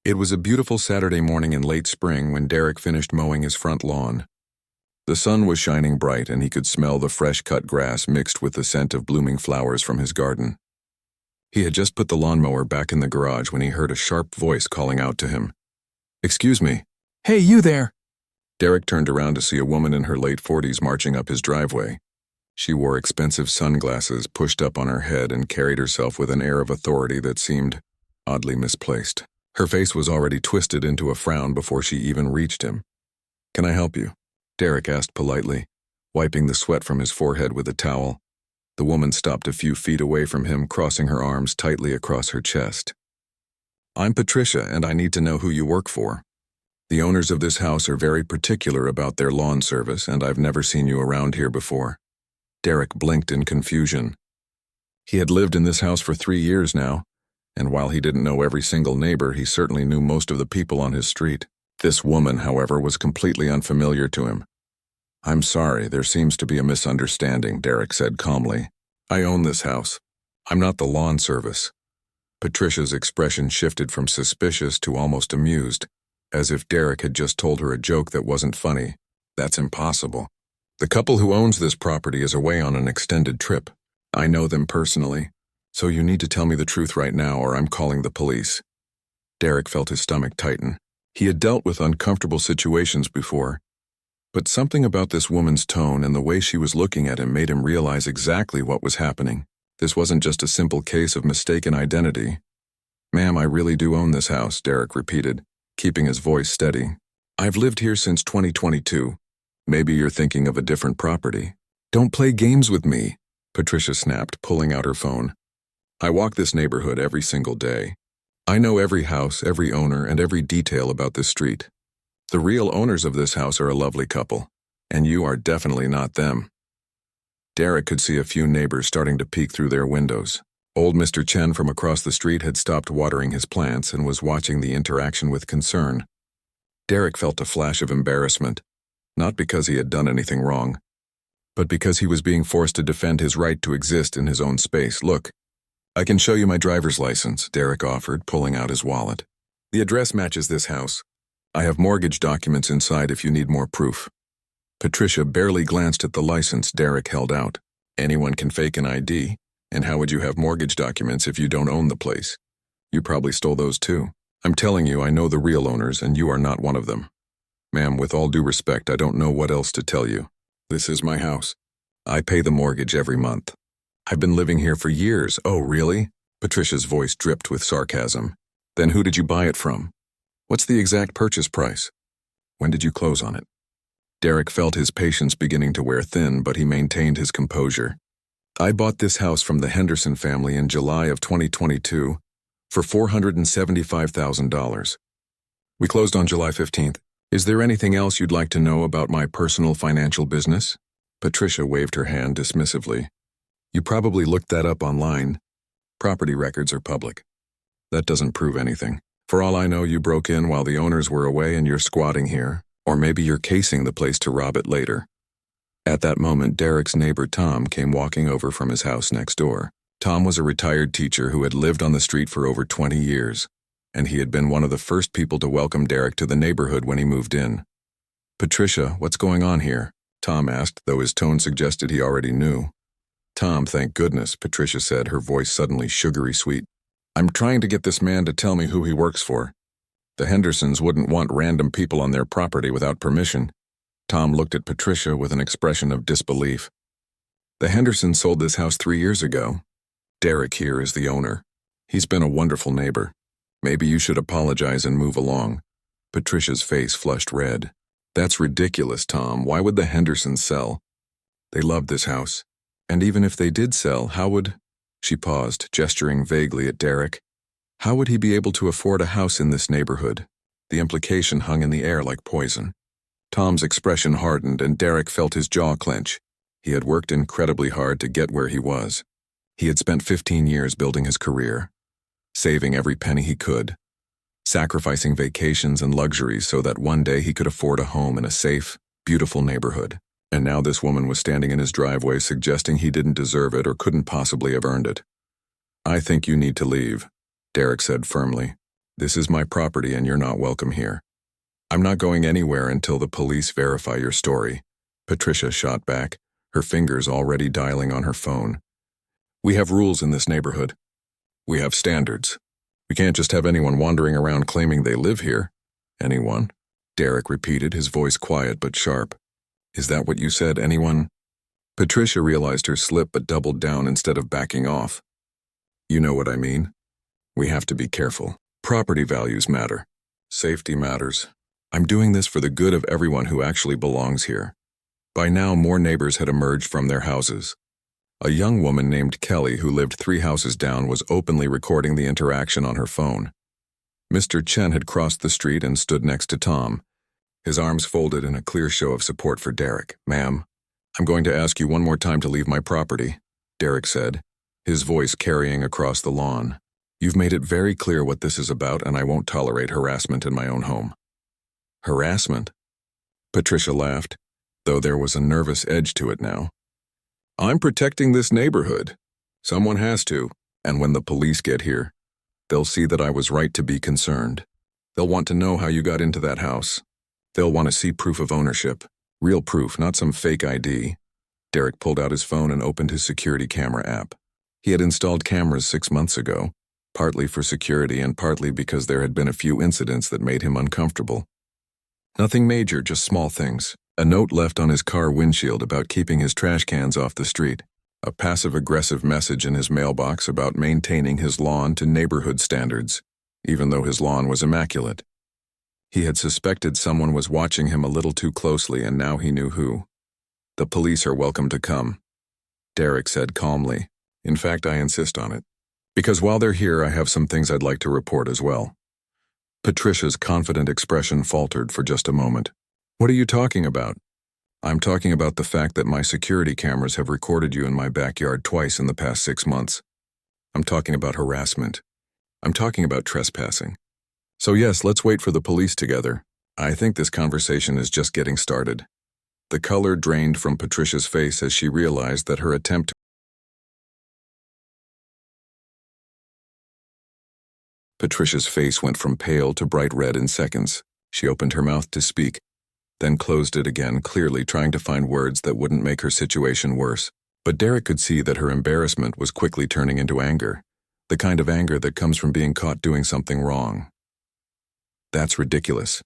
It was a beautiful Saturday morning in late spring when Derek finished mowing his front lawn. The sun was shining bright and he could smell the fresh-cut grass mixed with the scent of blooming flowers from his garden. He had just put the lawnmower back in the garage when he heard a sharp voice calling out to him. "Excuse me." Hey, you there! Derek turned around to see a woman in her late 40s marching up his driveway. She wore expensive sunglasses pushed up on her head and carried herself with an air of authority that seemed oddly misplaced. Her face was already twisted into a frown before she even reached him. "Can I help you?" Derek asked politely, wiping the sweat from his forehead with a towel. The woman stopped a few feet away from him, crossing her arms tightly across her chest. "I'm Patricia, and I need to know who you work for. The owners of this house are very particular about their lawn service, and I've never seen you around here before." Derek blinked in confusion. He had lived in this house for 3 years now, and while he didn't know every single neighbor, he certainly knew most of the people on his street. This woman, however, was completely unfamiliar to him. "I'm sorry, there seems to be a misunderstanding," Derek said calmly. "I own this house. I'm not the lawn service." Patricia's expression shifted from suspicious to almost amused, as if Derek had just told her a joke that wasn't funny. "That's impossible. The couple who owns this property is away on an extended trip. I know them personally. So you need to tell me the truth right now or I'm calling the police." Derek felt his stomach tighten. He had dealt with uncomfortable situations before, but something about this woman's tone and the way she was looking at him made him realize exactly what was happening. This wasn't just a simple case of mistaken identity. "Ma'am, I really do own this house," Derek repeated, keeping his voice steady. "I've lived here since 2022. Maybe you're thinking of a different property." "Don't play games with me," Patricia snapped, pulling out her phone. "I walk this neighborhood every single day. I know every house, every owner, and every detail about this street. The real owners of this house are a lovely couple, and you are definitely not them." Derek could see a few neighbors starting to peek through their windows. Old Mr. Chen from across the street had stopped watering his plants and was watching the interaction with concern. Derek felt a flash of embarrassment, not because he had done anything wrong, but because he was being forced to defend his right to exist in his own space. "Look, I can show you my driver's license," Derek offered, pulling out his wallet. "The address matches this house. I have mortgage documents inside if you need more proof." Patricia barely glanced at the license Derek held out. "Anyone can fake an ID, and how would you have mortgage documents if you don't own the place? You probably stole those too. I'm telling you, I know the real owners, and you are not one of them. Ma'am, with all due respect, I don't know what else to tell you. This is my house. I pay the mortgage every month. I've been living here for years." "Oh, really?" Patricia's voice dripped with sarcasm. "Then who did you buy it from? What's the exact purchase price? When did you close on it?" Derek felt his patience beginning to wear thin, but he maintained his composure. "I bought this house from the Henderson family in July of 2022 for $475,000. We closed on July 15th. Is there anything else you'd like to know about my personal financial business?" Patricia waved her hand dismissively. "You probably looked that up online. Property records are public. That doesn't prove anything. For all I know, you broke in while the owners were away and you're squatting here, or maybe you're casing the place to rob it later." At that moment, Derek's neighbor Tom came walking over from his house next door. Tom was a retired teacher who had lived on the street for over 20 years, and he had been one of the first people to welcome Derek to the neighborhood when he moved in. "Patricia, what's going on here?" Tom asked, though his tone suggested he already knew. "Tom, thank goodness," Patricia said, her voice suddenly sugary sweet. "I'm trying to get this man to tell me who he works for. The Hendersons wouldn't want random people on their property without permission." Tom looked at Patricia with an expression of disbelief. "The Hendersons sold this house 3 years ago. Derek here is the owner. He's been a wonderful neighbor. Maybe you should apologize and move along." Patricia's face flushed red. "That's ridiculous, Tom. Why would the Hendersons sell? They love this house. And even if they did sell, how would—" She paused, gesturing vaguely at Derek. "How would he be able to afford a house in this neighborhood?" The implication hung in the air like poison. Tom's expression hardened and Derek felt his jaw clench. He had worked incredibly hard to get where he was. He had spent 15 years building his career, saving every penny he could, sacrificing vacations and luxuries so that one day he could afford a home in a safe, beautiful neighborhood. And now this woman was standing in his driveway suggesting he didn't deserve it or couldn't possibly have earned it. "I think you need to leave," Derek said firmly. This is my property and you're not welcome here. I'm not going anywhere until the police verify your story, Patricia shot back, her fingers already dialing on her phone. We have rules in this neighborhood. We have standards. We can't just have anyone wandering around claiming they live here. Anyone? Derek repeated, his voice quiet but sharp. Is that what you said, anyone? Patricia realized her slip but doubled down instead of backing off. You know what I mean? We have to be careful. Property values matter. Safety matters. I'm doing this for the good of everyone who actually belongs here. By now, more neighbors had emerged from their houses. A young woman named Kelly, who lived 3 houses down, was openly recording the interaction on her phone. Mr. Chen had crossed the street and stood next to Tom, his arms folded in a clear show of support for Derek. Ma'am, I'm going to ask you one more time to leave my property, Derek said, his voice carrying across the lawn. You've made it very clear what this is about, and I won't tolerate harassment in my own home. Harassment? Patricia laughed, though there was a nervous edge to it now. I'm protecting this neighborhood. Someone has to, and when the police get here, they'll see that I was right to be concerned. They'll want to know how you got into that house. They'll want to see proof of ownership. Real proof, not some fake ID. Derek pulled out his phone and opened his security camera app. He had installed cameras 6 months ago, partly for security and partly because there had been a few incidents that made him uncomfortable. Nothing major, just small things. A note left on his car windshield about keeping his trash cans off the street. A passive-aggressive message in his mailbox about maintaining his lawn to neighborhood standards, even though his lawn was immaculate. He had suspected someone was watching him a little too closely, and now he knew who. The police are welcome to come, Derek said calmly. In fact, I insist on it. Because while they're here, I have some things I'd like to report as well. Patricia's confident expression faltered for just a moment. What are you talking about? I'm talking about the fact that my security cameras have recorded you in my backyard twice in the past 6 months. I'm talking about harassment. I'm talking about trespassing. So yes, let's wait for the police together. I think this conversation is just getting started. The color drained from Patricia's face as she realized that her attempt Patricia's face went from pale to bright red in seconds. She opened her mouth to speak, then closed it again, clearly trying to find words that wouldn't make her situation worse. But Derek could see that her embarrassment was quickly turning into anger, the kind of anger that comes from being caught doing something wrong. That's ridiculous,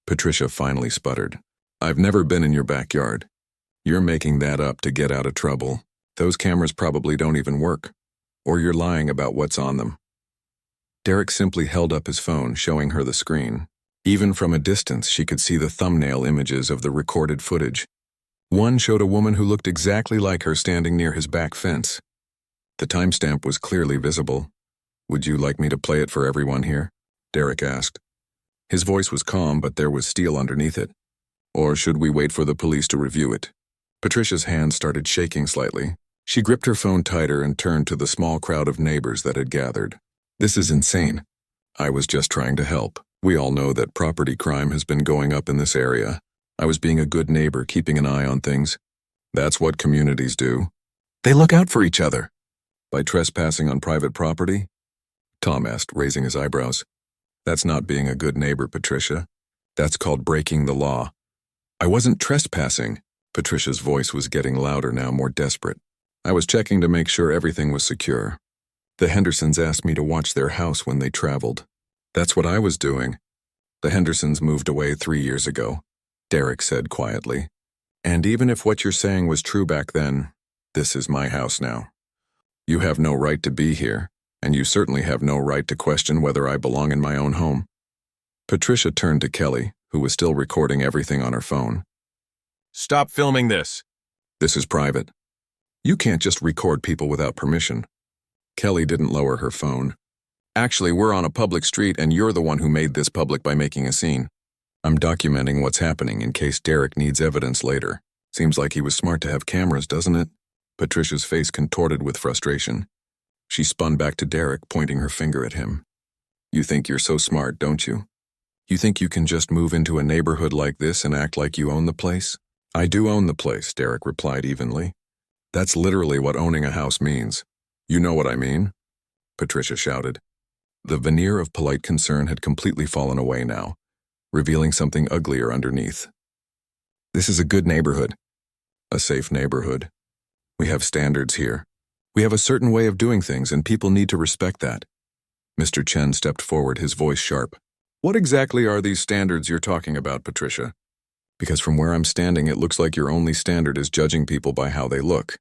Patricia finally sputtered. I've never been in your backyard. You're making that up to get out of trouble. Those cameras probably don't even work. Or you're lying about what's on them. Derek simply held up his phone, showing her the screen. Even from a distance, she could see the thumbnail images of the recorded footage. One showed a woman who looked exactly like her standing near his back fence. The timestamp was clearly visible. Would you like me to play it for everyone here? Derek asked. His voice was calm, but there was steel underneath it. Or should we wait for the police to review it? Patricia's hand started shaking slightly. She gripped her phone tighter and turned to the small crowd of neighbors that had gathered. This is insane. I was just trying to help. We all know that property crime has been going up in this area. I was being a good neighbor, keeping an eye on things. That's what communities do. They look out for each other. By trespassing on private property? Tom asked, raising his eyebrows. That's not being a good neighbor, Patricia. That's called breaking the law. I wasn't trespassing. Patricia's voice was getting louder now, more desperate. I was checking to make sure everything was secure. The Hendersons asked me to watch their house when they traveled. That's what I was doing. The Hendersons moved away 3 years ago, Derek said quietly. And even if what you're saying was true back then, this is my house now. You have no right to be here, and you certainly have no right to question whether I belong in my own home. Patricia turned to Kelly, who was still recording everything on her phone. Stop filming this. This is private. You can't just record people without permission. Kelly didn't lower her phone. Actually, we're on a public street and you're the one who made this public by making a scene. I'm documenting what's happening in case Derek needs evidence later. Seems like he was smart to have cameras, doesn't it? Patricia's face contorted with frustration. She spun back to Derek, pointing her finger at him. You think you're so smart, don't you? You think you can just move into a neighborhood like this and act like you own the place? I do own the place, Derek replied evenly. That's literally what owning a house means. You know what I mean? Patricia shouted. The veneer of polite concern had completely fallen away now, revealing something uglier underneath. This is a good neighborhood. A safe neighborhood. We have standards here. We have a certain way of doing things, and people need to respect that. Mr. Chen stepped forward, his voice sharp. What exactly are these standards you're talking about, Patricia? Because from where I'm standing, it looks like your only standard is judging people by how they look.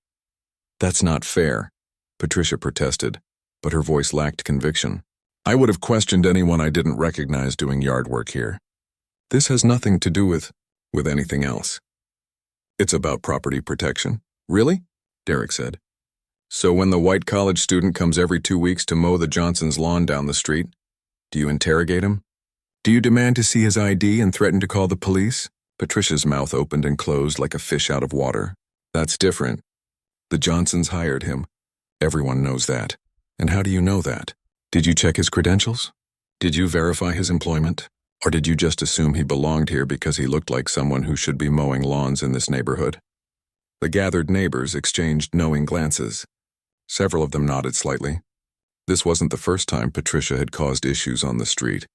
That's not fair, Patricia protested, but her voice lacked conviction. I would have questioned anyone I didn't recognize doing yard work here. This has nothing to do with anything else. It's about property protection. Really? Derek said. So when the white college student comes every 2 weeks to mow the Johnsons' lawn down the street, do you interrogate him? Do you demand to see his ID and threaten to call the police? Patricia's mouth opened and closed like a fish out of water. That's different. The Johnsons hired him. Everyone knows that. And how do you know that? Did you check his credentials? Did you verify his employment? Or did you just assume he belonged here because he looked like someone who should be mowing lawns in this neighborhood? The gathered neighbors exchanged knowing glances. Several of them nodded slightly. This wasn't the first time Patricia had caused issues on the street,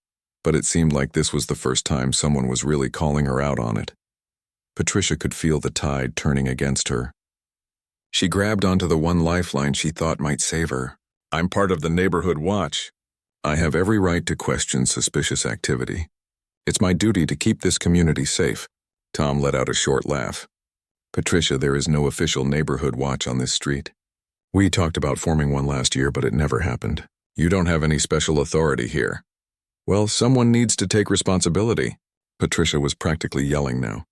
but it seemed like this was the first time someone was really calling her out on it. Patricia could feel the tide turning against her. She grabbed onto the one lifeline she thought might save her. I'm part of the neighborhood watch. I have every right to question suspicious activity. It's my duty to keep this community safe. Tom let out a short laugh. Patricia, there is no official neighborhood watch on this street. We talked about forming one last year, but it never happened. You don't have any special authority here. Well, someone needs to take responsibility. Patricia was practically yelling now.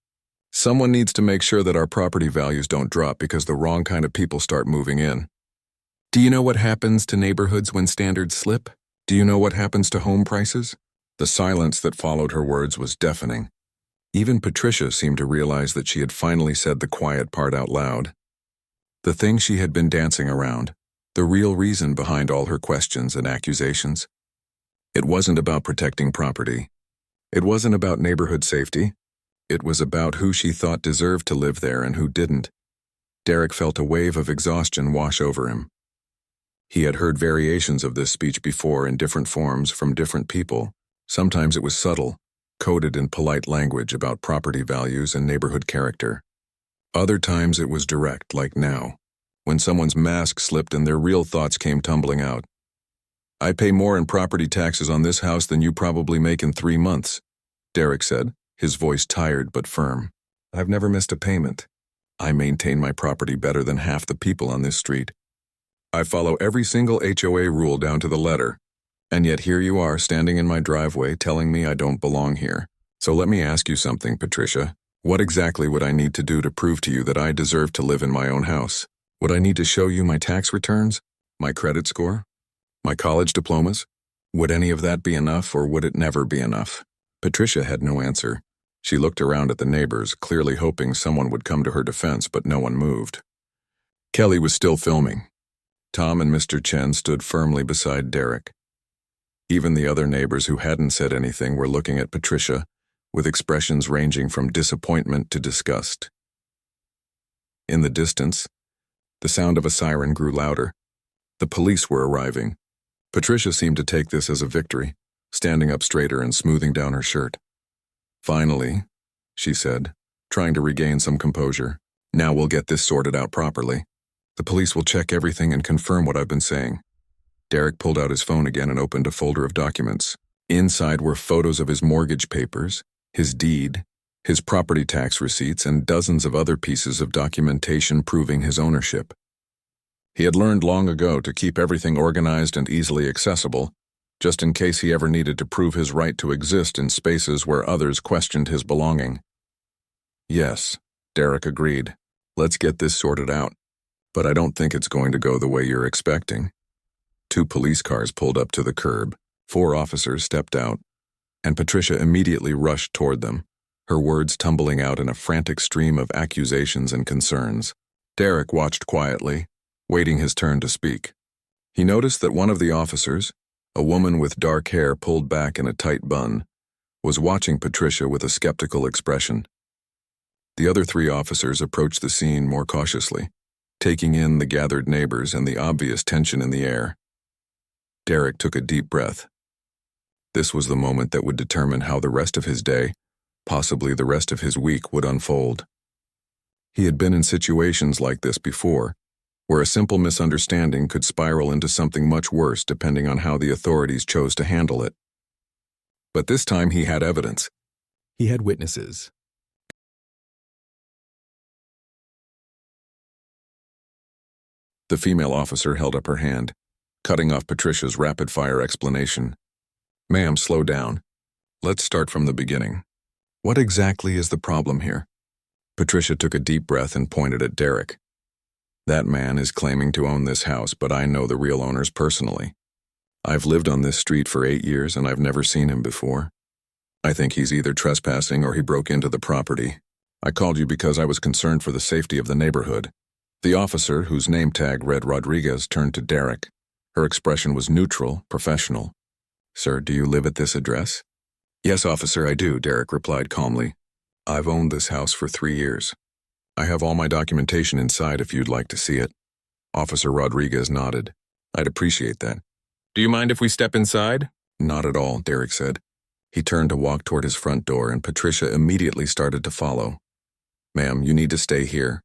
Someone needs to make sure that our property values don't drop because the wrong kind of people start moving in. Do you know what happens to neighborhoods when standards slip? Do you know what happens to home prices? The silence that followed her words was deafening. Even Patricia seemed to realize that she had finally said the quiet part out loud. The thing she had been dancing around, the real reason behind all her questions and accusations. It wasn't about protecting property. It wasn't about neighborhood safety. It was about who she thought deserved to live there and who didn't. Derek felt a wave of exhaustion wash over him. He had heard variations of this speech before in different forms from different people. Sometimes it was subtle, coded in polite language about property values and neighborhood character. Other times it was direct, like now, when someone's mask slipped and their real thoughts came tumbling out. I pay more in property taxes on this house than you probably make in 3 months, Derek said, his voice tired but firm. I've never missed a payment. I maintain my property better than half the people on this street. I follow every single HOA rule down to the letter. And yet here you are standing in my driveway telling me I don't belong here. So let me ask you something, Patricia. What exactly would I need to do to prove to you that I deserve to live in my own house? Would I need to show you my tax returns? My credit score? My college diplomas? Would any of that be enough, or would it never be enough? Patricia had no answer. She looked around at the neighbors, clearly hoping someone would come to her defense, but no one moved. Kelly was still filming. Tom and Mr. Chen stood firmly beside Derek. Even the other neighbors who hadn't said anything were looking at Patricia, with expressions ranging from disappointment to disgust. In the distance, the sound of a siren grew louder. The police were arriving. Patricia seemed to take this as a victory, standing up straighter and smoothing down her shirt. Finally, she said, trying to regain some composure. Now we'll get this sorted out properly. The police will check everything and confirm what I've been saying. Derek pulled out his phone again and opened a folder of documents. Inside were photos of his mortgage papers, his deed, his property tax receipts, and dozens of other pieces of documentation proving his ownership. He had learned long ago to keep everything organized and easily accessible, just in case he ever needed to prove his right to exist in spaces where others questioned his belonging. Yes, Derek agreed. Let's get this sorted out. But I don't think it's going to go the way you're expecting. 2 police cars pulled up to the curb, 4 officers stepped out, and Patricia immediately rushed toward them, her words tumbling out in a frantic stream of accusations and concerns. Derek watched quietly, waiting his turn to speak. He noticed that one of the officers, a woman with dark hair pulled back in a tight bun, was watching Patricia with a skeptical expression. The other 3 officers approached the scene more cautiously, taking in the gathered neighbors and the obvious tension in the air. Derek took a deep breath. This was the moment that would determine how the rest of his day, possibly the rest of his week, would unfold. He had been in situations like this before, where a simple misunderstanding could spiral into something much worse depending on how the authorities chose to handle it. But this time he had evidence. He had witnesses. The female officer held up her hand, cutting off Patricia's rapid-fire explanation. "Ma'am, slow down. Let's start from the beginning. What exactly is the problem here?" Patricia took a deep breath and pointed at Derek. "That man is claiming to own this house, but I know the real owners personally. I've lived on this street for 8 years and I've never seen him before. I think he's either trespassing or he broke into the property. I called you because I was concerned for the safety of the neighborhood." The officer, whose name tag read Rodriguez, turned to Derek. Her expression was neutral, professional. "Sir, do you live at this address?" "Yes, officer, I do," Derek replied calmly. "I've owned this house for 3 years. I have all my documentation inside if you'd like to see it." Officer Rodriguez nodded. "I'd appreciate that." "Do you mind if we step inside?" "Not at all," Derek said. He turned to walk toward his front door and Patricia immediately started to follow. "Ma'am, you need to stay here,"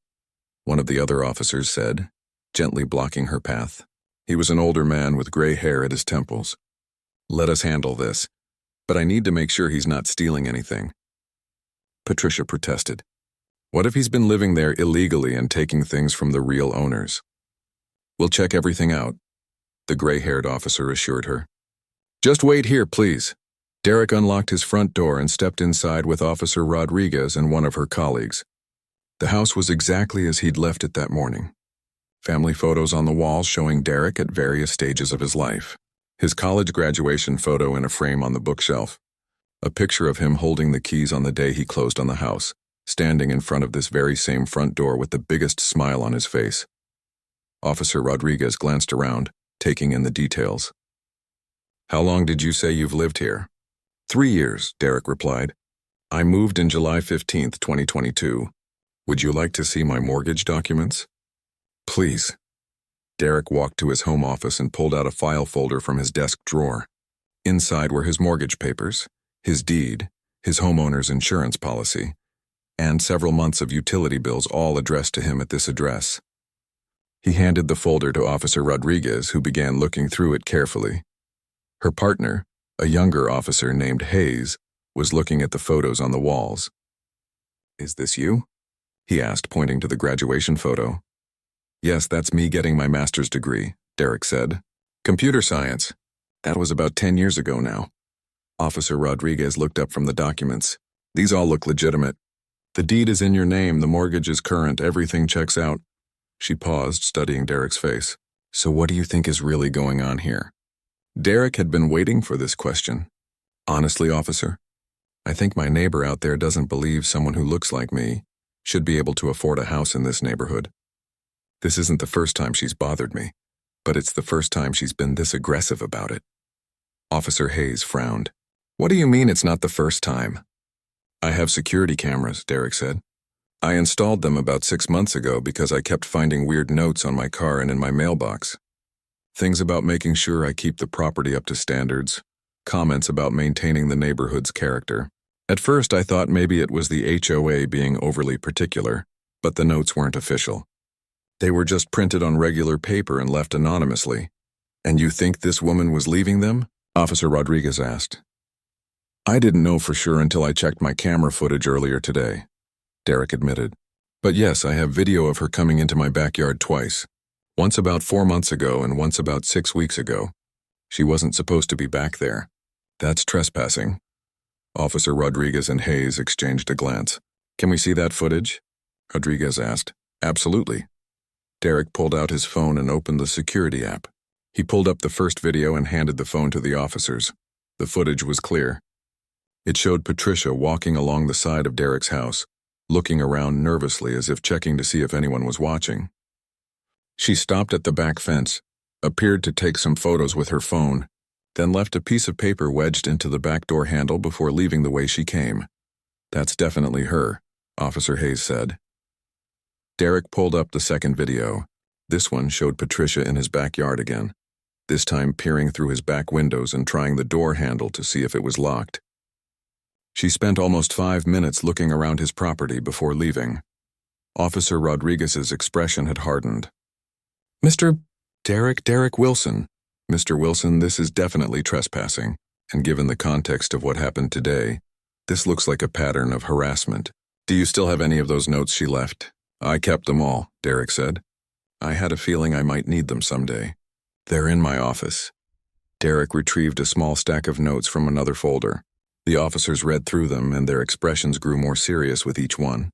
one of the other officers said, gently blocking her path. He was an older man with gray hair at his temples. "Let us handle this, but I need to make sure he's not stealing anything." Patricia protested. "What if he's been living there illegally and taking things from the real owners?" "We'll check everything out," the gray-haired officer assured her. "Just wait here, please." Derek unlocked his front door and stepped inside with Officer Rodriguez and one of her colleagues. The house was exactly as he'd left it that morning. Family photos on the walls showing Derek at various stages of his life. His college graduation photo in a frame on the bookshelf. A picture of him holding the keys on the day he closed on the house, standing in front of this very same front door with the biggest smile on his face. Officer Rodriguez glanced around, taking in the details. "How long did you say you've lived here?" 3 years, Derek replied. "I moved in July 15th, 2022. Would you like to see my mortgage documents?" "Please." Derek walked to his home office and pulled out a file folder from his desk drawer. Inside were his mortgage papers, his deed, his homeowner's insurance policy, and several months of utility bills all addressed to him at this address. He handed the folder to Officer Rodriguez, who began looking through it carefully. Her partner, a younger officer named Hayes, was looking at the photos on the walls. "Is this you?" he asked, pointing to the graduation photo. "Yes, that's me getting my master's degree," Derek said. "Computer science. That was about 10 years ago now." Officer Rodriguez looked up from the documents. "These all look legitimate. The deed is in your name, the mortgage is current, everything checks out." She paused, studying Derek's face. "So what do you think is really going on here?" Derek had been waiting for this question. "Honestly, officer, I think my neighbor out there doesn't believe someone who looks like me should be able to afford a house in this neighborhood. This isn't the first time she's bothered me, but it's the first time she's been this aggressive about it." Officer Hayes frowned. "What do you mean it's not the first time?" "I have security cameras," Derek said. "I installed them about 6 months ago because I kept finding weird notes on my car and in my mailbox. Things about making sure I keep the property up to standards, comments about maintaining the neighborhood's character. At first I thought maybe it was the HOA being overly particular, but the notes weren't official. They were just printed on regular paper and left anonymously." "And you think this woman was leaving them?" Officer Rodriguez asked. "I didn't know for sure until I checked my camera footage earlier today," Derek admitted. "But yes, I have video of her coming into my backyard twice. Once about 4 months ago and once about 6 weeks ago. She wasn't supposed to be back there. That's trespassing." Officer Rodriguez and Hayes exchanged a glance. "Can we see that footage?" Rodriguez asked. "Absolutely." Derek pulled out his phone and opened the security app. He pulled up the first video and handed the phone to the officers. The footage was clear. It showed Patricia walking along the side of Derek's house, looking around nervously as if checking to see if anyone was watching. She stopped at the back fence, appeared to take some photos with her phone, then left a piece of paper wedged into the back door handle before leaving the way she came. "That's definitely her," Officer Hayes said. Derek pulled up the second video. This one showed Patricia in his backyard again. this time peering through his back windows and trying the door handle to see if it was locked. She spent almost 5 minutes looking around his property before leaving. Officer Rodriguez's expression had hardened. "Mr. Derek Wilson. Mr. Wilson, this is definitely trespassing, and given the context of what happened today, this looks like a pattern of harassment. Do you still have any of those notes she left?" "I kept them all," Derek said. "I had a feeling I might need them someday. They're in my office." Derek retrieved a small stack of notes from another folder. The officers read through them, and their expressions grew more serious with each one.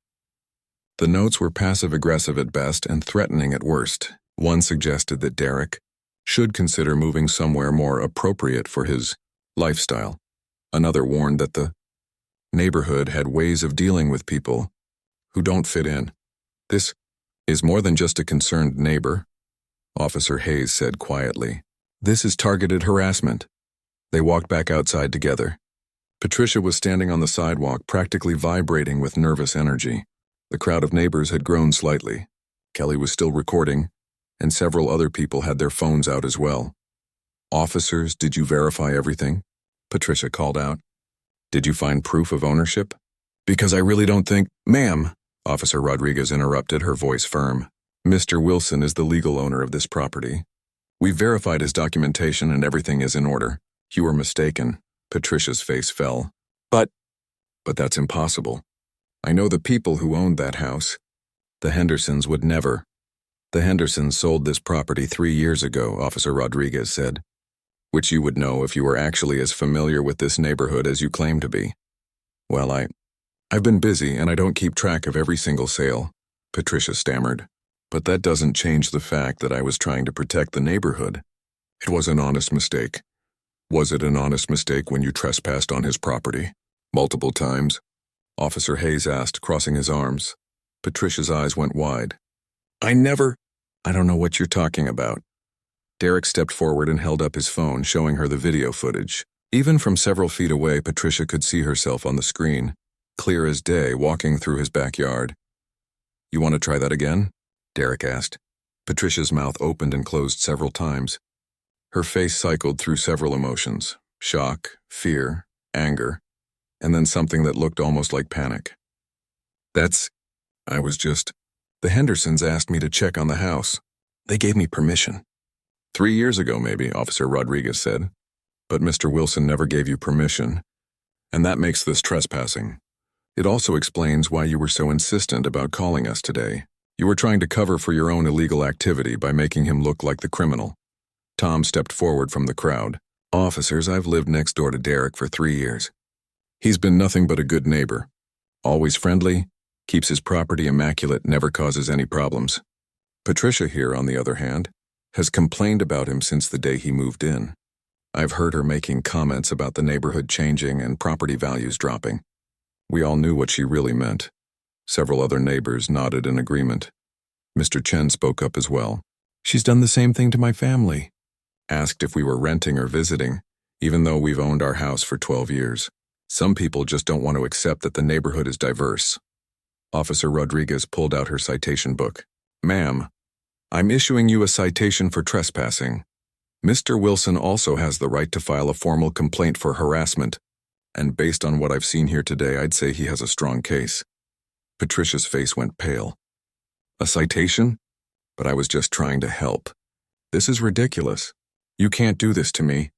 The notes were passive-aggressive at best and threatening at worst. One suggested that Derek should consider moving somewhere more appropriate for his lifestyle. Another warned that the neighborhood had ways of dealing with people who don't fit in. "This is more than just a concerned neighbor," Officer Hayes said quietly. "This is targeted harassment." They walked back outside together. Patricia was standing on the sidewalk, practically vibrating with nervous energy. The crowd of neighbors had grown slightly. Kelly was still recording, and several other people had their phones out as well. "Officers, did you verify everything?" Patricia called out. "Did you find proof of ownership?" "Because I really don't think—" "Ma'am," Officer Rodriguez interrupted, her voice firm. "Mr. Wilson is the legal owner of this property. We've verified his documentation and everything is in order. You were mistaken." Patricia's face fell. But that's impossible. I know the people who owned that house. The Hendersons would never." "The Hendersons sold this property 3 years ago," Officer Rodriguez said, "which you would know if you were actually as familiar with this neighborhood as you claim to be." "Well, I've been busy and I don't keep track of every single sale," Patricia stammered. "But that doesn't change the fact that I was trying to protect the neighborhood. It was an honest mistake." "Was it an honest mistake when you trespassed on his property? Multiple times?" Officer Hayes asked, crossing his arms. Patricia's eyes went wide. "I don't know what you're talking about." Derek stepped forward and held up his phone, showing her the video footage. Even from several feet away, Patricia could see herself on the screen, clear as day, walking through his backyard. "You want to try that again?" Derek asked. Patricia's mouth opened and closed several times. Her face cycled through several emotions: shock, fear, anger, and then something that looked almost like panic. The Hendersons asked me to check on the house. They gave me permission." 3 years ago, maybe," Officer Rodriguez said. "But Mr. Wilson never gave you permission, and that makes this trespassing. It also explains why you were so insistent about calling us today. You were trying to cover for your own illegal activity by making him look like the criminal." Tom stepped forward from the crowd. "Officers, I've lived next door to Derek for 3 years. He's been nothing but a good neighbor. Always friendly, keeps his property immaculate, never causes any problems. Patricia here, on the other hand, has complained about him since the day he moved in. I've heard her making comments about the neighborhood changing and property values dropping." We all knew what she really meant. Several other neighbors nodded in agreement. Mr. Chen spoke up as well. "She's done the same thing to my family. Asked if we were renting or visiting, even though we've owned our house for 12 years. Some people just don't want to accept that the neighborhood is diverse." Officer Rodriguez pulled out her citation book. "Ma'am, I'm issuing you a citation for trespassing. Mr. Wilson also has the right to file a formal complaint for harassment, and based on what I've seen here today, I'd say he has a strong case." Patricia's face went pale. "A citation? But I was just trying to help. This is ridiculous. You can't do this to me."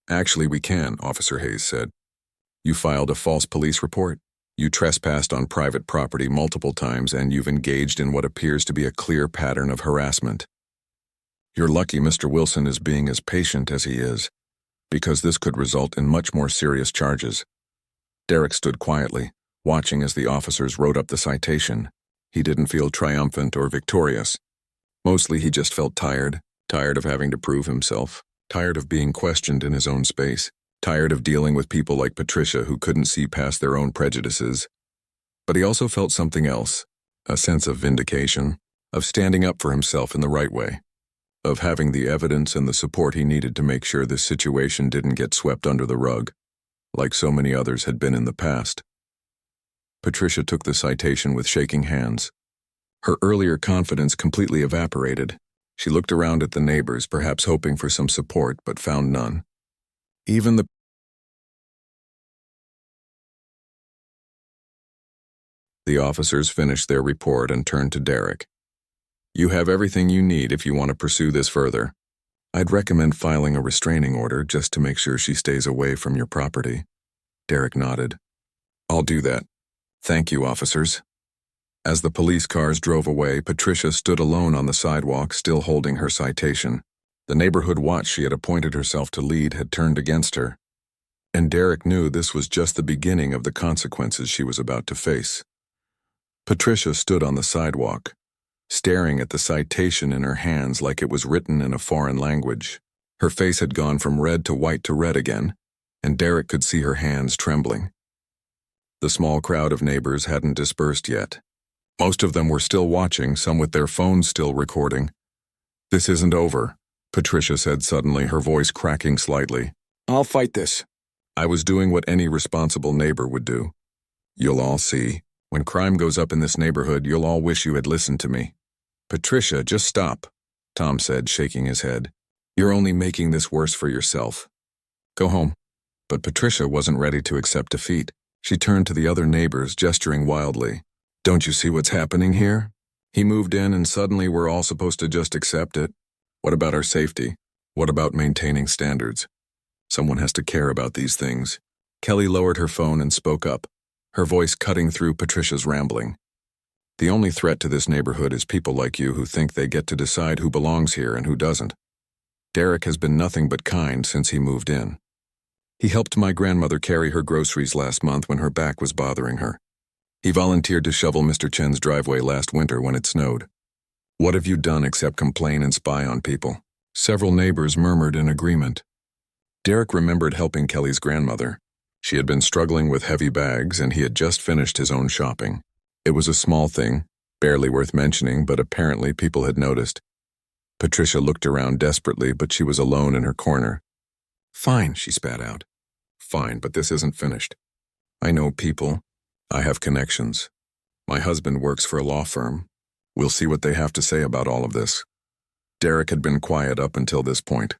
"Actually, we can," Officer Hayes said. "You filed a false police report. You trespassed on private property multiple times, and you've engaged in what appears to be a clear pattern of harassment. You're lucky Mr. Wilson is being as patient as he is, because this could result in much more serious charges." Derek stood quietly, watching as the officers wrote up the citation. He didn't feel triumphant or victorious. Mostly he just felt tired of having to prove himself, tired of being questioned in his own space, tired of dealing with people like Patricia who couldn't see past their own prejudices. But he also felt something else, a sense of vindication, of standing up for himself in the right way, of having the evidence and the support he needed to make sure this situation didn't get swept under the rug, like so many others had been in the past. Patricia took the citation with shaking hands. Her earlier confidence completely evaporated. She looked around at the neighbors, perhaps hoping for some support, but found none. Even the officers finished their report and turned to Derek. You have everything you need if you want to pursue this further. I'd recommend filing a restraining order just to make sure she stays away from your property. Derek nodded. I'll do that. Thank you, officers. As the police cars drove away, Patricia stood alone on the sidewalk, still holding her citation. The neighborhood watch she had appointed herself to lead had turned against her. And Derek knew this was just the beginning of the consequences she was about to face. Patricia stood on the sidewalk, staring at the citation in her hands like it was written in a foreign language. Her face had gone from red to white to red again, and Derek could see her hands trembling. The small crowd of neighbors hadn't dispersed yet. Most of them were still watching, some with their phones still recording. This isn't over, Patricia said suddenly, her voice cracking slightly. I'll fight this. I was doing what any responsible neighbor would do. You'll all see. When crime goes up in this neighborhood, you'll all wish you had listened to me. Patricia, just stop, Tom said, shaking his head. You're only making this worse for yourself. Go home. But Patricia wasn't ready to accept defeat. She turned to the other neighbors, gesturing wildly. Don't you see what's happening here? He moved in and suddenly we're all supposed to just accept it. What about our safety? What about maintaining standards? Someone has to care about these things. Kelly lowered her phone and spoke up, her voice cutting through Patricia's rambling. The only threat to this neighborhood is people like you who think they get to decide who belongs here and who doesn't. Derek has been nothing but kind since he moved in. He helped my grandmother carry her groceries last month when her back was bothering her. He volunteered to shovel Mr. Chen's driveway last winter when it snowed. What have you done except complain and spy on people? Several neighbors murmured in agreement. Derek remembered helping Kelly's grandmother. She had been struggling with heavy bags and he had just finished his own shopping. It was a small thing, barely worth mentioning, but apparently people had noticed. Patricia looked around desperately, but she was alone in her corner. Fine, she spat out. Fine, but this isn't finished. I know people. I have connections. My husband works for a law firm. We'll see what they have to say about all of this. Derek had been quiet up until this point,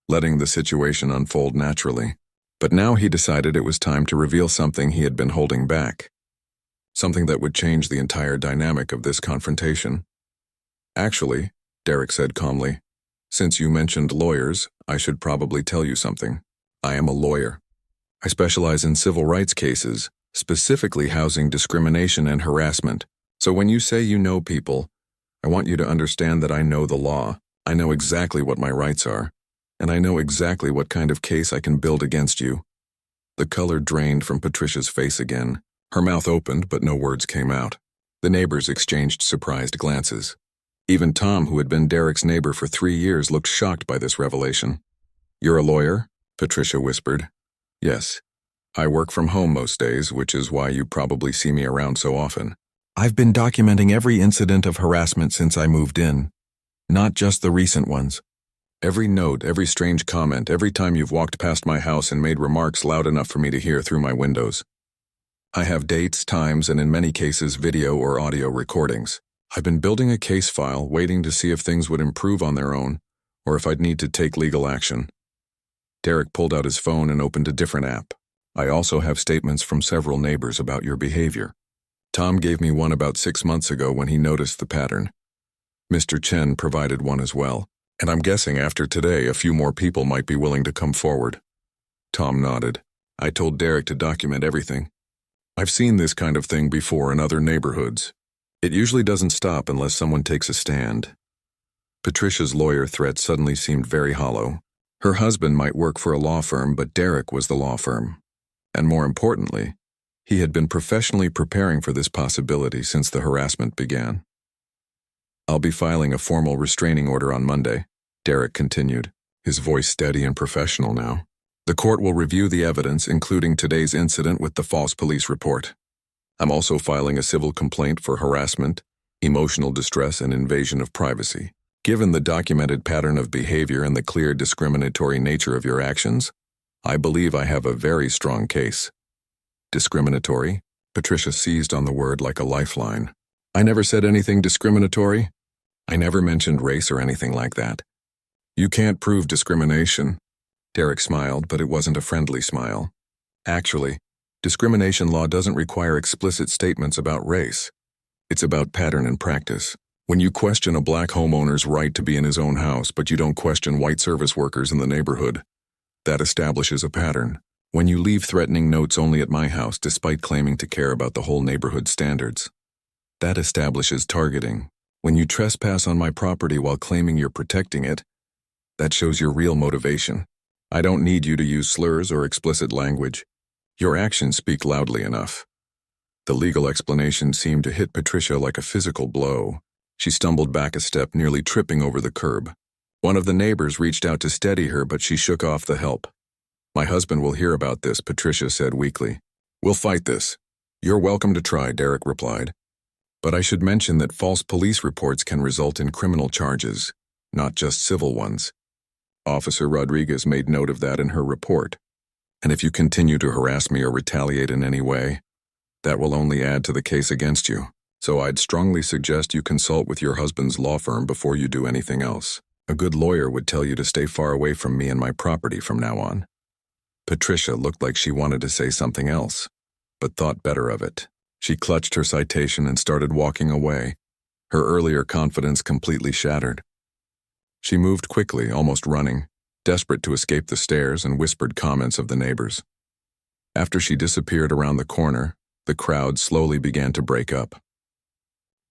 letting the situation unfold naturally. But now he decided it was time to reveal something he had been holding back. Something that would change the entire dynamic of this confrontation. Actually, Derek said calmly, since you mentioned lawyers, I should probably tell you something. I am a lawyer. I specialize in civil rights cases, specifically housing discrimination and harassment. So when you say you know people, I want you to understand that I know the law. I know exactly what my rights are, and I know exactly what kind of case I can build against you. The color drained from Patricia's face again. Her mouth opened, but no words came out. The neighbors exchanged surprised glances. Even Tom, who had been Derek's neighbor for 3 years, looked shocked by this revelation. You're a lawyer? Patricia whispered. Yes. I work from home most days, which is why you probably see me around so often. I've been documenting every incident of harassment since I moved in, not just the recent ones. Every note, every strange comment, every time you've walked past my house and made remarks loud enough for me to hear through my windows. I have dates, times, and in many cases video or audio recordings. I've been building a case file, waiting to see if things would improve on their own, or if I'd need to take legal action. Derek pulled out his phone and opened a different app. I also have statements from several neighbors about your behavior. Tom gave me one about 6 months ago when he noticed the pattern. Mr. Chen provided one as well, and I'm guessing after today a few more people might be willing to come forward. Tom nodded. I told Derek to document everything. I've seen this kind of thing before in other neighborhoods. It usually doesn't stop unless someone takes a stand. Patricia's lawyer threat suddenly seemed very hollow. Her husband might work for a law firm, but Derek was the law firm. And more importantly, he had been professionally preparing for this possibility since the harassment began. I'll be filing a formal restraining order on Monday, Derek continued, his voice steady and professional now. The court will review the evidence, including today's incident with the false police report. I'm also filing a civil complaint for harassment, emotional distress, and invasion of privacy. Given the documented pattern of behavior and the clear discriminatory nature of your actions, I believe I have a very strong case. Discriminatory? Patricia seized on the word like a lifeline. I never said anything discriminatory. I never mentioned race or anything like that. You can't prove discrimination. Derek smiled, but it wasn't a friendly smile. Actually, discrimination law doesn't require explicit statements about race. It's about pattern and practice. When you question a black homeowner's right to be in his own house, but you don't question white service workers in the neighborhood, that establishes a pattern. When you leave threatening notes only at my house despite claiming to care about the whole neighborhood's standards, that establishes targeting. When you trespass on my property while claiming you're protecting it, that shows your real motivation. I don't need you to use slurs or explicit language. Your actions speak loudly enough. The legal explanation seemed to hit Patricia like a physical blow. She stumbled back a step, nearly tripping over the curb. One of the neighbors reached out to steady her, but she shook off the help. My husband will hear about this, Patricia said weakly. We'll fight this. You're welcome to try, Derek replied. But I should mention that false police reports can result in criminal charges, not just civil ones. Officer Rodriguez made note of that in her report. And if you continue to harass me or retaliate in any way, that will only add to the case against you. So I'd strongly suggest you consult with your husband's law firm before you do anything else. A good lawyer would tell you to stay far away from me and my property from now on. Patricia looked like she wanted to say something else, but thought better of it. She clutched her citation and started walking away, her earlier confidence completely shattered. She moved quickly, almost running, desperate to escape the stares and whispered comments of the neighbors. After she disappeared around the corner, the crowd slowly began to break up.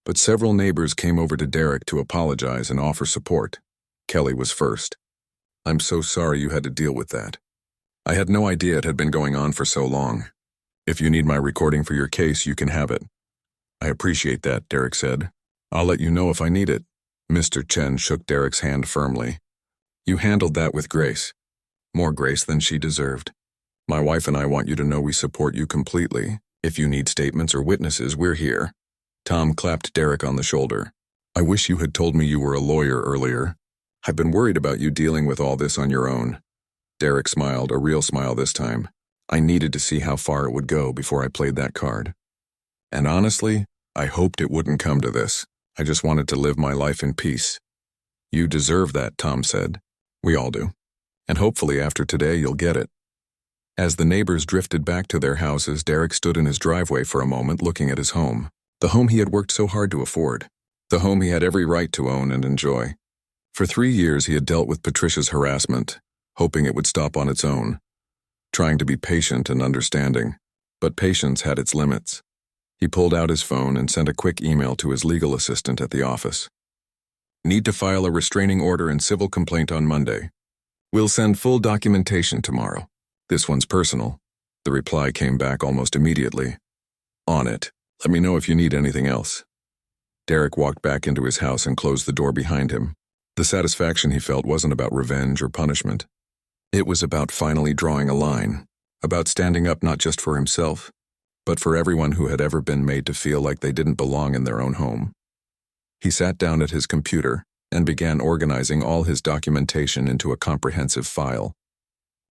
But several neighbors came over to Derek to apologize and offer support. Kelly was first. I'm so sorry you had to deal with that. I had no idea it had been going on for so long. If you need my recording for your case, you can have it. I appreciate that, Derek said. I'll let you know if I need it. Mr. Chen shook Derek's hand firmly. You handled that with grace. More grace than she deserved. My wife and I want you to know we support you completely. If you need statements or witnesses, we're here. Tom clapped Derek on the shoulder. I wish you had told me you were a lawyer earlier. I've been worried about you dealing with all this on your own. Derek smiled, a real smile this time. I needed to see how far it would go before I played that card. And honestly, I hoped it wouldn't come to this. I just wanted to live my life in peace. You deserve that, Tom said. We all do. And hopefully after today you'll get it. As the neighbors drifted back to their houses, Derek stood in his driveway for a moment looking at his home. The home he had worked so hard to afford. The home he had every right to own and enjoy. For 3 years he had dealt with Patricia's harassment, hoping it would stop on its own. Trying to be patient and understanding. But patience had its limits. He pulled out his phone and sent a quick email to his legal assistant at the office. Need to file a restraining order and civil complaint on Monday. We'll send full documentation tomorrow. This one's personal. The reply came back almost immediately. On it. Let me know if you need anything else. Derek walked back into his house and closed the door behind him. The satisfaction he felt wasn't about revenge or punishment. It was about finally drawing a line, about standing up not just for himself, but for everyone who had ever been made to feel like they didn't belong in their own home. He sat down at his computer and began organizing all his documentation into a comprehensive file.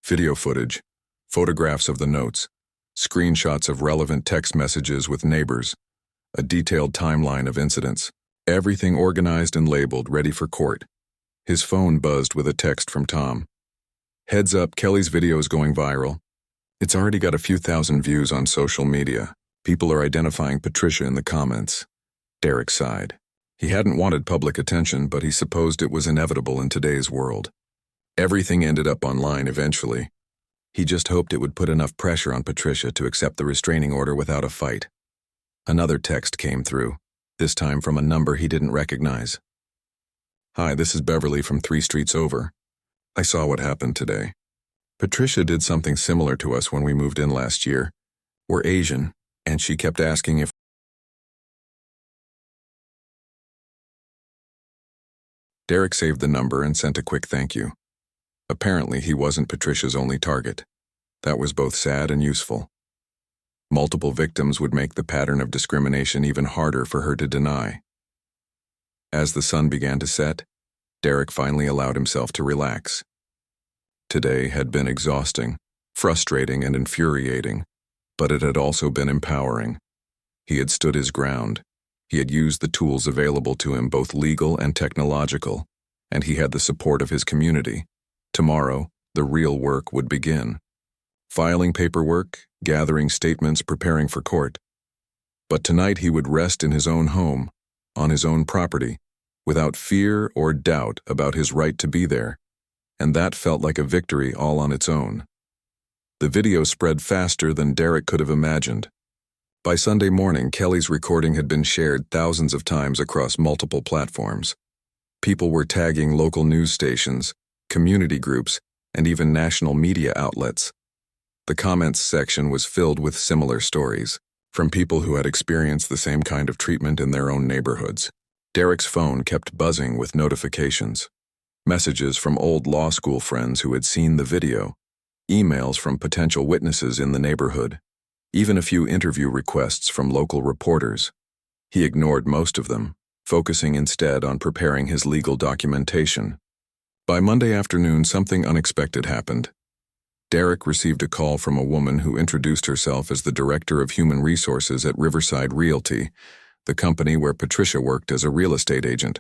Video footage, photographs of the notes, screenshots of relevant text messages with neighbors, a detailed timeline of incidents, everything organized and labeled, ready for court. His phone buzzed with a text from Tom. Heads up, Kelly's video is going viral. It's already got a few thousand views on social media. People are identifying Patricia in the comments. Derek sighed. He hadn't wanted public attention, but he supposed it was inevitable in today's world. Everything ended up online eventually. He just hoped it would put enough pressure on Patricia to accept the restraining order without a fight. Another text came through, this time from a number he didn't recognize. Hi, this is Beverly from 3 streets over. I saw what happened today. Patricia did something similar to us when we moved in last year. We're Asian, and she kept asking if Derek saved the number and sent a quick thank you. Apparently, he wasn't Patricia's only target. That was both sad and useful. Multiple victims would make the pattern of discrimination even harder for her to deny. As the sun began to set, Derek finally allowed himself to relax. Today had been exhausting, frustrating, and infuriating, but it had also been empowering. He had stood his ground, He had used the tools available to him, both legal and technological, and he had the support of his community. Tomorrow, the real work would begin. Filing paperwork, gathering statements, preparing for court. But tonight he would rest in his own home, on his own property, without fear or doubt about his right to be there, and that felt like a victory all on its own. The video spread faster than Derek could have imagined. By Sunday morning, Kelly's recording had been shared thousands of times across multiple platforms. People were tagging local news stations, community groups, and even national media outlets. The comments section was filled with similar stories, from people who had experienced the same kind of treatment in their own neighborhoods. Derek's phone kept buzzing with notifications. Messages from old law school friends who had seen the video, emails from potential witnesses in the neighborhood, even a few interview requests from local reporters. He ignored most of them, focusing instead on preparing his legal documentation. By Monday afternoon, something unexpected happened. Derek received a call from a woman who introduced herself as the Director of Human Resources at Riverside Realty, the company where Patricia worked as a real estate agent.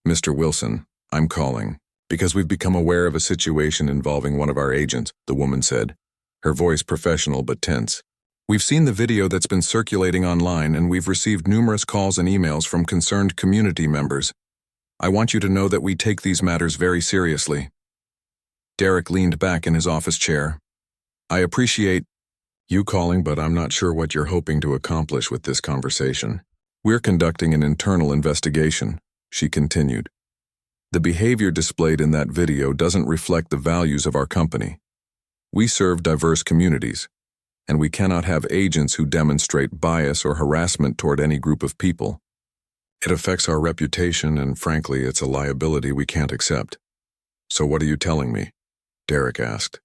"Mr. Wilson, I'm calling because we've become aware of a situation involving one of our agents," the woman said, her voice professional but tense. "We've seen the video that's been circulating online, and we've received numerous calls and emails from concerned community members. I want you to know that we take these matters very seriously." Derek leaned back in his office chair. "I appreciate you calling, but I'm not sure what you're hoping to accomplish with this conversation. We're conducting an internal investigation," she continued. "The behavior displayed in that video doesn't reflect the values of our company. We serve diverse communities, and we cannot have agents who demonstrate bias or harassment toward any group of people. It affects our reputation, and frankly, it's a liability we can't accept." "So what are you telling me?" Derek asked.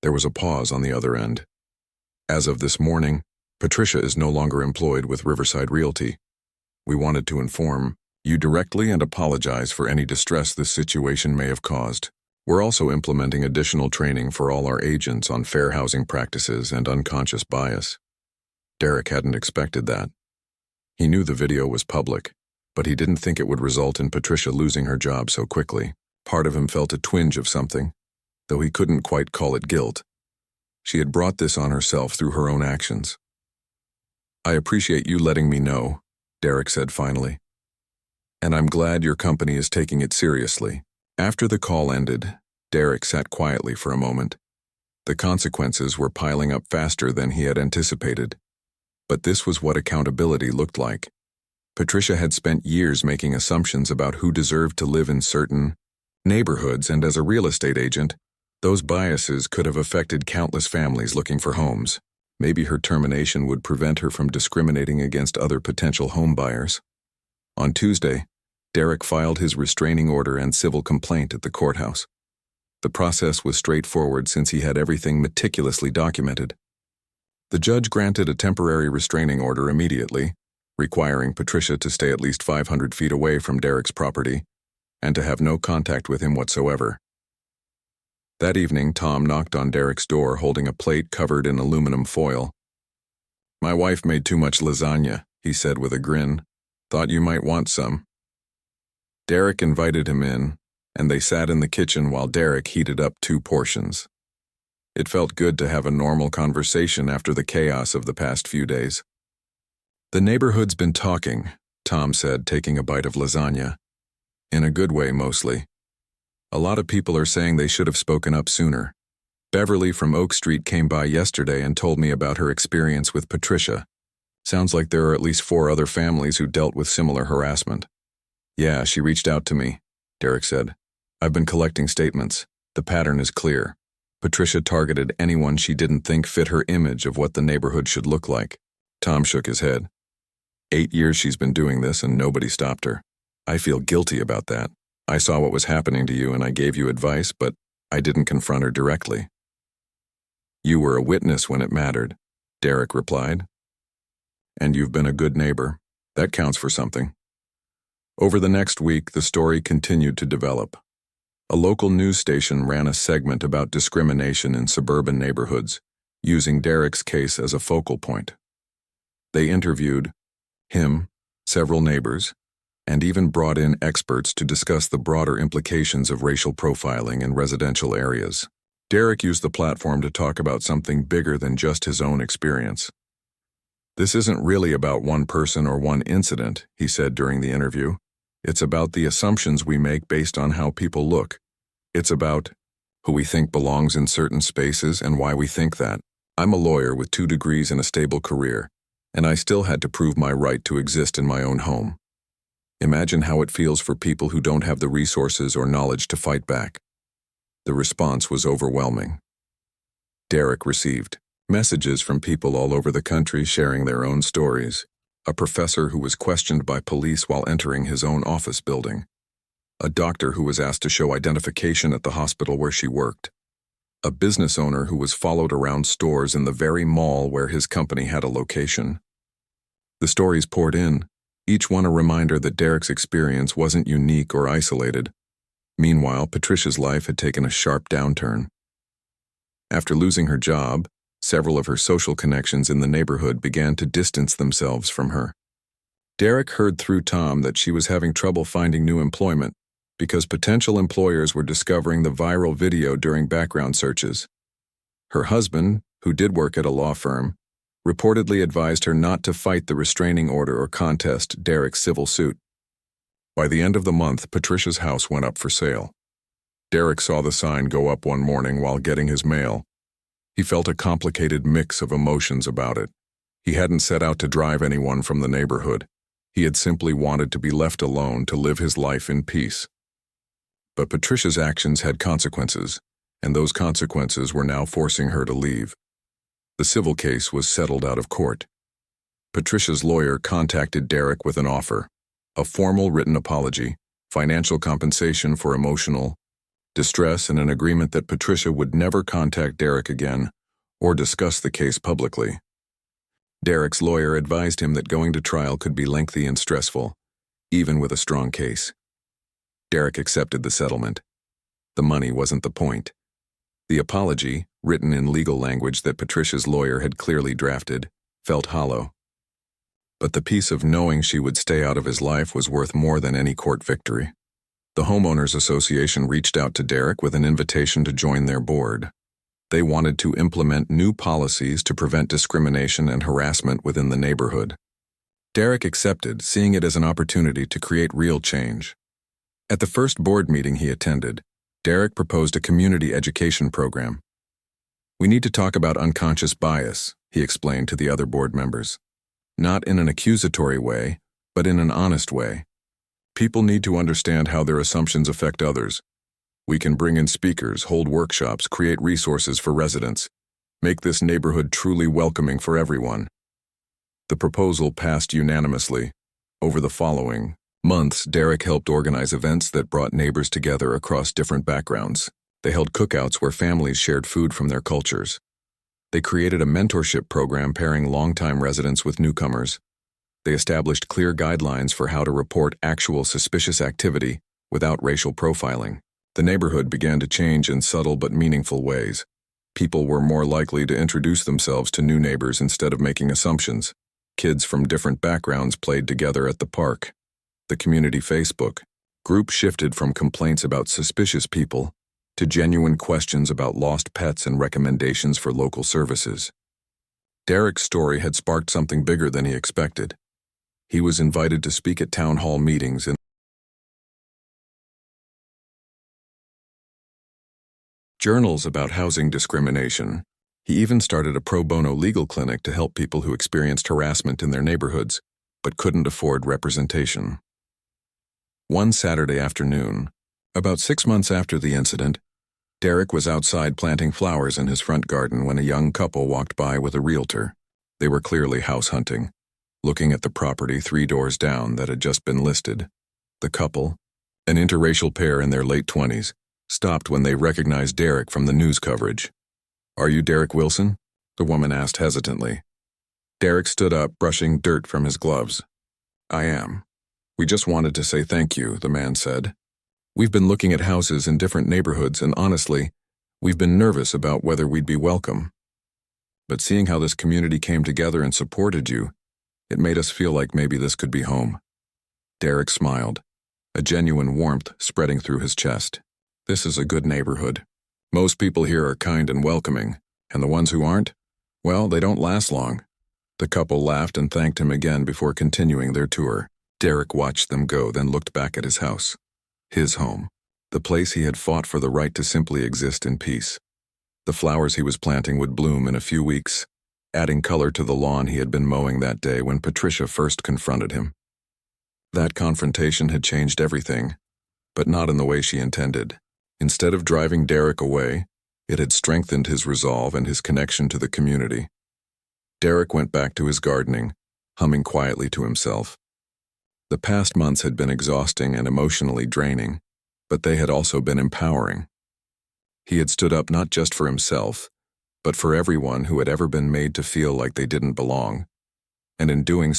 There was a pause on the other end. "As of this morning, Patricia is no longer employed with Riverside Realty. We wanted to inform you directly and apologize for any distress this situation may have caused. We're also implementing additional training for all our agents on fair housing practices and unconscious bias." Derek hadn't expected that. He knew the video was public, but he didn't think it would result in Patricia losing her job so quickly. Part of him felt a twinge of something, though he couldn't quite call it guilt. She had brought this on herself through her own actions. "I appreciate you letting me know," Derek said finally. "And I'm glad your company is taking it seriously." After the call ended, Derek sat quietly for a moment. The consequences were piling up faster than he had anticipated. But this was what accountability looked like. Patricia had spent years making assumptions about who deserved to live in certain neighborhoods, and as a real estate agent, those biases could have affected countless families looking for homes. Maybe her termination would prevent her from discriminating against other potential home buyers. On Tuesday, Derek filed his restraining order and civil complaint at the courthouse. The process was straightforward since he had everything meticulously documented. The judge granted a temporary restraining order immediately, requiring Patricia to stay at least 500 feet away from Derek's property and to have no contact with him whatsoever. That evening, Tom knocked on Derek's door holding a plate covered in aluminum foil. "My wife made too much lasagna," he said with a grin. "Thought you might want some." Derek invited him in, and they sat in the kitchen while Derek heated up 2 portions. It felt good to have a normal conversation after the chaos of the past few days. "The neighborhood's been talking," Tom said, taking a bite of lasagna. "In a good way, mostly. A lot of people are saying they should have spoken up sooner. Beverly from Oak Street came by yesterday and told me about her experience with Patricia. Sounds like there are at least 4 other families who dealt with similar harassment." "Yeah, she reached out to me," Derek said. "I've been collecting statements. The pattern is clear. Patricia targeted anyone she didn't think fit her image of what the neighborhood should look like." Tom shook his head. 8 years she's been doing this and nobody stopped her. I feel guilty about that. I saw what was happening to you and I gave you advice, but I didn't confront her directly." "You were a witness when it mattered," Derek replied. "And you've been a good neighbor. That counts for something." Over the next week, the story continued to develop. A local news station ran a segment about discrimination in suburban neighborhoods, using Derek's case as a focal point. They interviewed him, several neighbors, and even brought in experts to discuss the broader implications of racial profiling in residential areas. Derek used the platform to talk about something bigger than just his own experience. "This isn't really about one person or one incident," he said during the interview. "It's about the assumptions we make based on how people look. It's about who we think belongs in certain spaces and why we think that. I'm a lawyer with 2 degrees and a stable career, and I still had to prove my right to exist in my own home. Imagine how it feels for people who don't have the resources or knowledge to fight back." The response was overwhelming. Derek received messages from people all over the country sharing their own stories. A professor who was questioned by police while entering his own office building. A doctor who was asked to show identification at the hospital where she worked. A business owner who was followed around stores in the very mall where his company had a location. The stories poured in, each one a reminder that Derek's experience wasn't unique or isolated. Meanwhile, Patricia's life had taken a sharp downturn. After losing her job, several of her social connections in the neighborhood began to distance themselves from her. Derek heard through Tom that she was having trouble finding new employment because potential employers were discovering the viral video during background searches. Her husband, who did work at a law firm, reportedly advised her not to fight the restraining order or contest Derek's civil suit. By the end of the month, Patricia's house went up for sale. Derek saw the sign go up one morning while getting his mail. He felt a complicated mix of emotions about it. He hadn't set out to drive anyone from the neighborhood. He had simply wanted to be left alone to live his life in peace. But Patricia's actions had consequences, and those consequences were now forcing her to leave. The civil case was settled out of court. Patricia's lawyer contacted Derek with an offer: a formal written apology, financial compensation for emotional distress, and an agreement that Patricia would never contact Derek again or discuss the case publicly. Derek's lawyer advised him that going to trial could be lengthy and stressful, even with a strong case. Derek accepted the settlement. The money wasn't the point. The apology, written in legal language that Patricia's lawyer had clearly drafted, felt hollow. But the peace of knowing she would stay out of his life was worth more than any court victory. The Homeowners Association reached out to Derek with an invitation to join their board. They wanted to implement new policies to prevent discrimination and harassment within the neighborhood. Derek accepted, seeing it as an opportunity to create real change. At the first board meeting he attended, Derek proposed a community education program. "We need to talk about unconscious bias," he explained to the other board members. "Not in an accusatory way, but in an honest way. People need to understand how their assumptions affect others. We can bring in speakers, hold workshops, create resources for residents, make this neighborhood truly welcoming for everyone." The proposal passed unanimously. Over the following months, Derek helped organize events that brought neighbors together across different backgrounds. They held cookouts where families shared food from their cultures. They created a mentorship program pairing longtime residents with newcomers. They established clear guidelines for how to report actual suspicious activity without racial profiling. The neighborhood began to change in subtle but meaningful ways. People were more likely to introduce themselves to new neighbors instead of making assumptions. Kids from different backgrounds played together at the park. The community Facebook group shifted from complaints about suspicious people to genuine questions about lost pets and recommendations for local services. Derek's story had sparked something bigger than he expected. He was invited to speak at town hall meetings and journals about housing discrimination. He even started a pro bono legal clinic to help people who experienced harassment in their neighborhoods but couldn't afford representation. One Saturday afternoon, about 6 months after the incident, Derek was outside planting flowers in his front garden when a young couple walked by with a realtor. They were clearly house hunting, looking at the property 3 doors down that had just been listed. The couple, an interracial pair in their late 20s, stopped when they recognized Derek from the news coverage. "Are you Derek Wilson?" the woman asked hesitantly. Derek stood up, brushing dirt from his gloves. "I am. We just wanted to say thank you," the man said. "We've been looking at houses in different neighborhoods, and honestly, we've been nervous about whether we'd be welcome. But seeing how this community came together and supported you, It made us feel like maybe this could be home. Derek smiled, a genuine warmth spreading through his chest. This is a good neighborhood. Most people here are kind and welcoming, and the ones who aren't, well, they don't last long. The couple laughed and thanked him again before continuing their tour. Derek watched them go, then looked back at his house. His home. The place he had fought for the right to simply exist in peace. The flowers he was planting would bloom in a few weeks, adding color to the lawn he had been mowing that day when Patricia first confronted him. That confrontation had changed everything, but not in the way she intended. Instead of driving Derek away, it had strengthened his resolve and his connection to the community. Derek went back to his gardening, humming quietly to himself. The past months had been exhausting and emotionally draining, but they had also been empowering. He had stood up not just for himself, but for everyone who had ever been made to feel like they didn't belong, and in doing